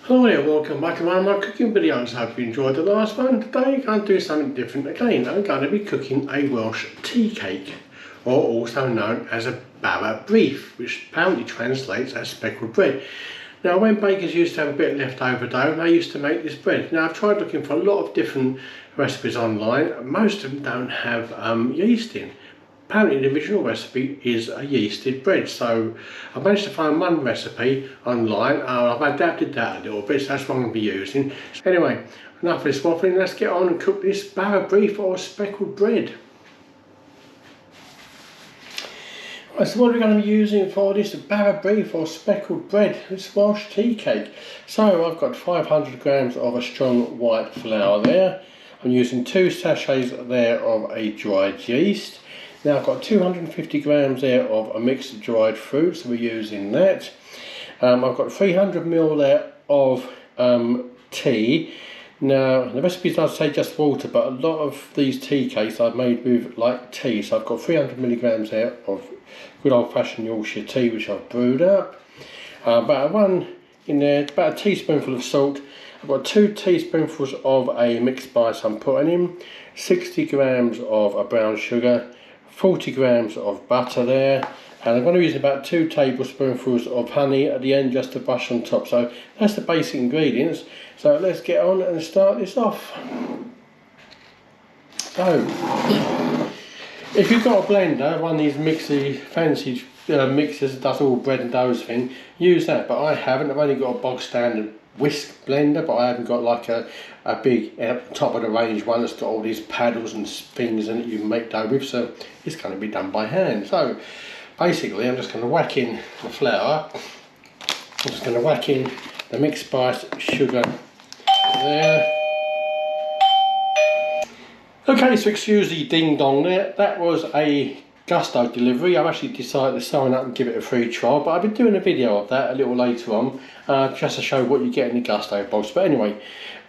Hello there, welcome back to one of my cooking videos. I hope you enjoyed the last one. Today I'm going to do something different again. I'm going to be cooking a Welsh tea cake, or also known as a Bara Brith, which apparently translates as speckled bread. Now, when bakers used to have a bit of leftover dough, they used to make this bread. Now, I've tried looking for a lot of different recipes online. Most of them don't have yeast in. Apparently the original recipe is a yeasted bread, so I've managed to find one recipe online. I've adapted that a little bit, so that's what I'm going to be using. So anyway, enough of this waffling, let's get on and cook this Bara Brith or speckled bread. Right, so what are we going to be using for this Bara Brith or speckled bread, this Welsh tea cake? So I've got 500 grams of a strong white flour there. I'm using 2 sachets there of a dried yeast. Now I've got 250 grams there of a mixed dried fruit, so we're using that. I've got 300 ml there of tea. Now the recipe does say just water, but a lot of these tea cakes I've made with like tea, so I've got 300 milligrams there of good old-fashioned Yorkshire tea, which I've brewed up. About one in there, about a teaspoonful of salt. I've got 2 teaspoonfuls of a mixed spice I'm putting in, 60 grams of a brown sugar, 40 grams of butter there, and I'm going to use about 2 tablespoonfuls of honey at the end just to brush on top. So that's the basic ingredients. So let's get on and start this off. So if you've got a blender, one of these fancy mixers that does all bread and doughs thing, use that, but I haven't. I've only got a bog standard whisk blender, but I haven't got like a big top of the range one that's got all these paddles and things in it you can make dough with, so it's going to be done by hand. So basically I'm just going to whack in the flour, I'm just going to whack in the mixed spice, sugar there. Okay, so excuse the ding dong there, that was a Gusto delivery. I've actually decided to sign up and give it a free trial, but I've been doing a video of that a little later on, just to show what you get in the Gusto box. But anyway,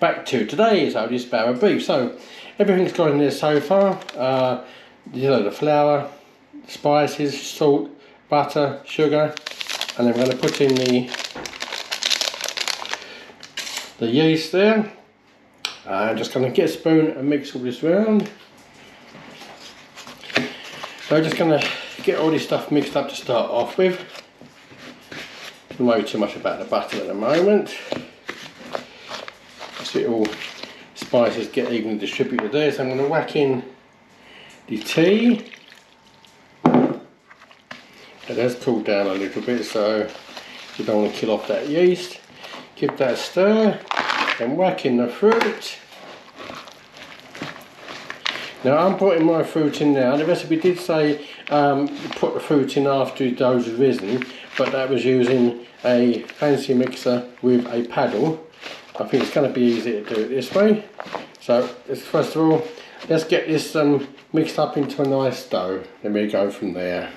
back to today's this Bara Brith. So everything's gone in there so far. The flour, spices, salt, butter, sugar, and then we're going to put in the yeast there. I'm just going to get a spoon and mix all this around. So I'm just going to get all this stuff mixed up to start off with. Don't worry too much about the butter at the moment. See all spices get evenly distributed there. So I'm going to whack in the tea. It has cooled down a little bit, so you don't want to kill off that yeast. Give that a stir, then whack in the fruit. Now I'm putting my fruit in now. The recipe did say put the fruit in after the dough's risen, but that was using a fancy mixer with a paddle. I think it's going to be easier to do it this way. So first of all, let's get this mixed up into a nice dough. Then we go from there.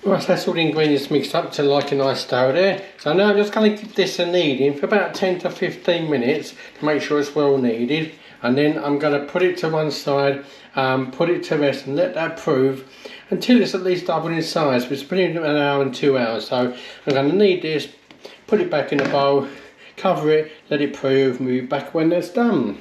Right, so that's all the ingredients mixed up to like a nice dough there. So now I'm just going to give this a kneading for about 10 to 15 minutes to make sure it's well kneaded. And then I'm going to put it to one side, put it to rest and let that prove until it's at least doubled in size, which is between an hour and 2 hours. So I'm going to knead this, put it back in the bowl, cover it, let it prove, move back when it's done.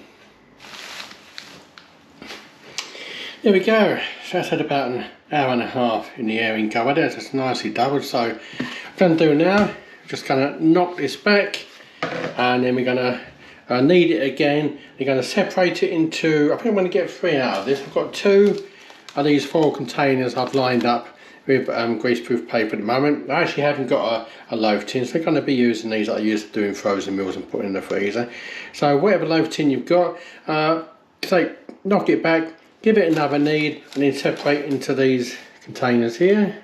There we go. So that's at about an hour and a half in the airing cover there. It's nicely doubled. So what I'm going to do now, just going to knock this back, and then we're going to knead it again. We're going to separate it into, I think I'm going to get 3 out of this. I've got 2 of these 4 containers I've lined up with greaseproof paper at the moment. I actually haven't got a loaf tin, so I'm going to be using these that I used to do in frozen meals and put in the freezer. So whatever loaf tin you've got, knock it back, give it another knead, and then separate into these containers here.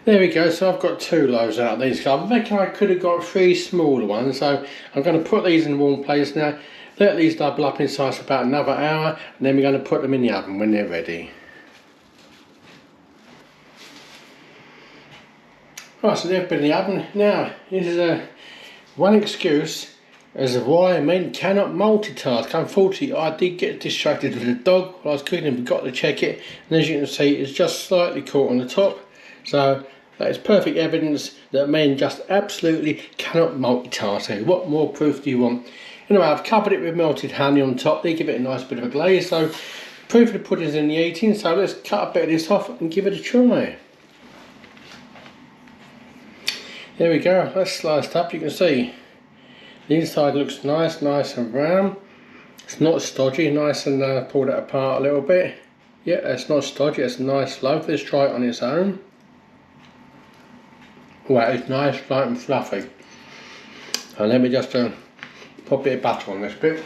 There we go, so I've got 2 loaves out of these. I reckon I could have got 3 smaller ones, so I'm going to put these in warm place now, let these double up in size for about another hour, and then we're going to put them in the oven when they're ready. Right, so they've been in the oven. Now, this is one excuse as to why men cannot multitask. Unfortunately, I did get distracted with the dog while I was cooking and forgot to check it, and as you can see, it's just slightly caught on the top. So That is perfect evidence that men just absolutely cannot multitask. What more proof do you want? Anyway, I've covered it with melted honey on top. They give it a nice bit of a glaze. So proof of the pudding's in the eating. So let's cut a bit of this off and give it a try. There we go. That's sliced up. You can see the inside looks nice and brown. It's not stodgy. Nice and pulled it apart a little bit. Yeah, it's not stodgy. It's a nice loaf. Let's try it on its own. Wow, it's nice, light and fluffy. And let me just put a bit of butter on this bit.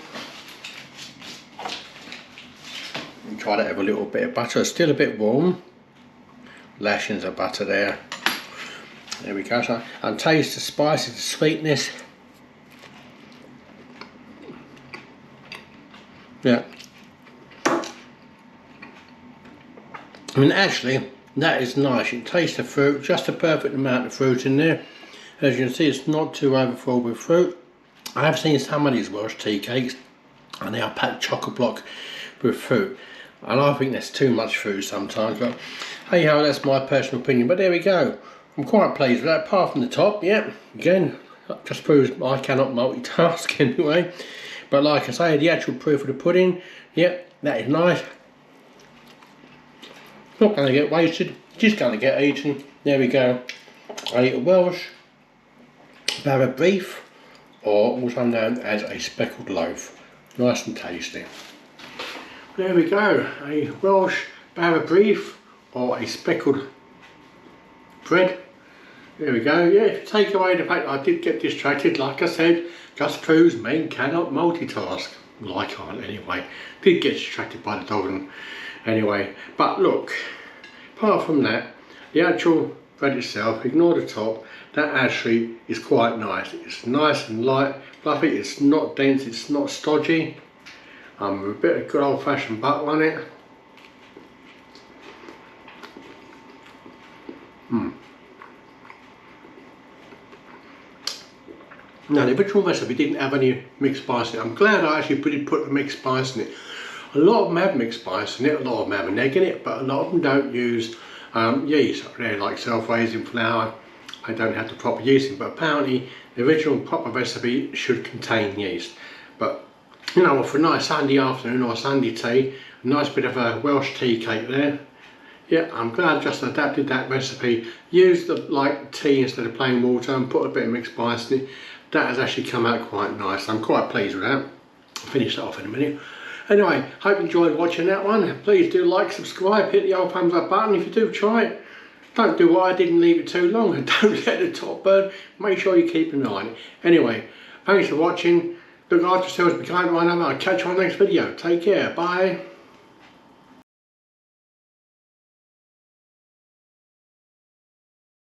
And try to have a little bit of butter. It's still a bit warm. Lashings of butter there. There we go. So, and taste the spices, the sweetness. Yeah. I mean, actually, that is nice. You can taste the fruit, just the perfect amount of fruit in there. As you can see, it's not too overfull with fruit. I have seen some of these Welsh tea cakes and they are packed chock-a-block with fruit. And I think there's too much fruit sometimes. But hey ho, that's my personal opinion. But there we go. I'm quite pleased with that, apart from the top. Yeah, again, that just proves I cannot multitask anyway. But like I say, the actual proof of the pudding, yeah, that is nice. Not going to get wasted, just going to get eaten. There we go. A Welsh Bara Brith, or also known as a speckled loaf. Nice and tasty. There we go. A Welsh Bara Brith, or a speckled bread. There we go. Yeah, if you take away the fact that I did get distracted, like I said, just proves men cannot multitask. Well, I can't anyway. Did get distracted by the dog and anyway. But look, apart from that, the actual bread itself, ignore the top, that actually is quite nice. It's nice and light, fluffy, it's not dense, it's not stodgy. With a bit of good old fashioned butter on it. Now, the original recipe didn't have any mixed spice in it. I'm glad I actually put the mixed spice in it. A lot of them have mixed spice in it, a lot of them have an egg in it, but a lot of them don't use yeast. They're like self-raising flour. I don't have the proper yeast in, but apparently the original proper recipe should contain yeast. But you know, for a nice Sunday afternoon or Sunday tea, a nice bit of a Welsh tea cake there. Yeah, I'm glad I just adapted that recipe. Used the like tea instead of plain water and put a bit of mixed spice in it. That has actually come out quite nice. I'm quite pleased with that. I'll finish that off in a minute. Anyway, hope you enjoyed watching that one. Please do like, subscribe, hit the old thumbs up button if you do try it. Don't do what I did and leave it too long, and don't let the top burn. Make sure you keep an eye on it. Anyway, thanks for watching. Look after yourselves, be kind to one another. I'll catch you on the next video. Take care. Bye.